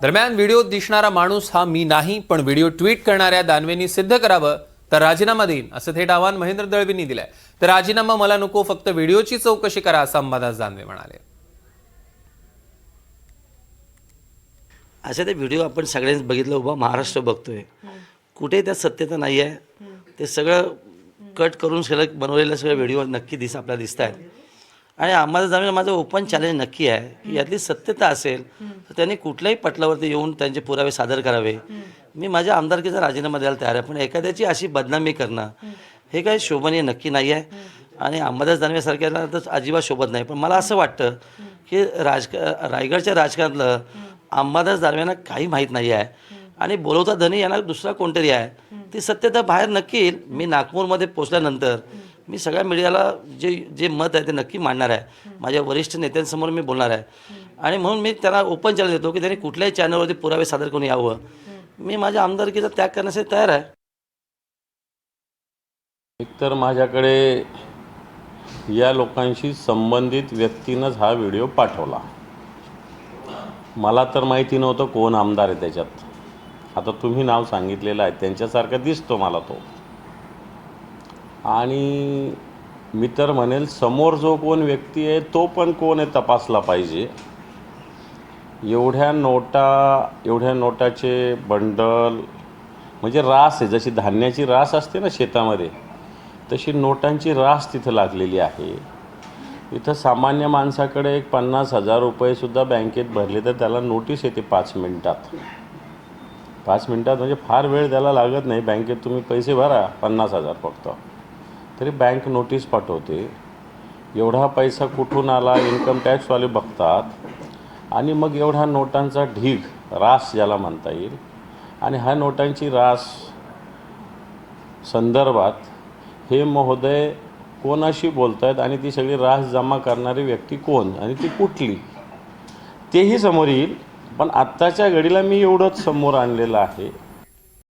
दरम्यान व्हिडिओत दिसणारा माणूस हा मी नाही, पण व्हिडिओ ट्विट करणाऱ्या दानवेंनी सिद्ध करावं तर राजीनामा देईन असं थेट आव्हान महेंद्र दळवींनी दिलंय. तर राजीनामा मला नको, फक्त व्हिडिओची चौकशी करा असं अंबादास दानवे म्हणाले. असे ते व्हिडिओ आपण सगळ्यांनी बघितलं, उभा महाराष्ट्र बघतोय. कुठे त्यात सत्यता नाही आहे. ते सगळं कट करून सगळं बनवलेलं सगळं व्हिडिओ नक्की आपल्याला दिसत आहेत. आणि आम्हाला जाणून माझं ओपन चॅलेंज नक्की आहे की यातली सत्यता असेल तर त्यांनी कुठल्याही पटलावरती येऊन त्यांचे पुरावे सादर करावे. मी माझ्या आमदारकीचा राजीनामा द्यायला तयार आहे, पण एखाद्याची अशी बदनामी करणं हे काही शोभनीय नक्की नाही आहे. आणि अंबादास दानवेसारख्याला तर अजिबात शोभत नाही. पण मला असं वाटतं की रायगडच्या राजकारणातलं अंबादास दानवेंना काही माहीत नाही आहे आणि बोलवता धनी यांना दुसरा कोणतरी आहे. ती सत्यता बाहेर नक्की येईल. मी नागपूरमध्ये पोचल्यानंतर मी सगळ्या मीडियाला जे मत आहे ते नक्की मांडणार आहे. माझ्या वरिष्ठ नेत्यांसमोर मी बोलणार आहे. आणि म्हणून मी त्यांना ओपन चॅलेंज देतो की त्यांनी कुठल्याही चॅनलवरती पुरावे सादर करून यावं. मी माझ्या आमदारकीचा त्याग करण्यासाठी तयार आहे. एकतर माझ्याकडे या लोकांशी संबंधित व्यक्तीनंच हा व्हिडिओ पाठवला. मला तर माहिती नव्हतं कोण आमदार आहे त्याच्यात. आता तुम्ही नाव सांगितलेलं आहे, त्यांच्यासारखा दिसतो मला तो. आणि मी तर म्हणेल समोर जो कोण व्यक्ती आहे तो पण कोण आहे तपासला पाहिजे. एवढ्या नोटाचे बंडल म्हणजे रास आहे, जशी धान्याची रास असते ना शेतामध्ये, तशी नोटांची रास तिथं लागलेली आहे. इथं सामान्य माणसाकडे एक 50,000 रुपयेसुद्धा बँकेत भरले तर त्याला नोटीस येते 5 मिनिटात. 5 मिनिटात म्हणजे फार वेळ द्यायला लागत नाही. बँकेत तुम्ही पैसे भरा 50,000 फक्त, तरी बँक नोटीस पाठवते. एवढा पैसा कुठून आला इन्कम टॅक्सवाले बघतात. आणि मग एवढा नोटांचा ढीग, रास ज्याला म्हणता येईल, आणि ह्या नोटांची रास संदर्भात हे महोदय कोणाशी बोलत आहेत आणि ती सगळी रास जमा करणारी व्यक्ती कोण आणि ती कुठली तेही समोर येईल. पण आत्ताच्या घडीला मी एवढंच समोर आणलेलं आहे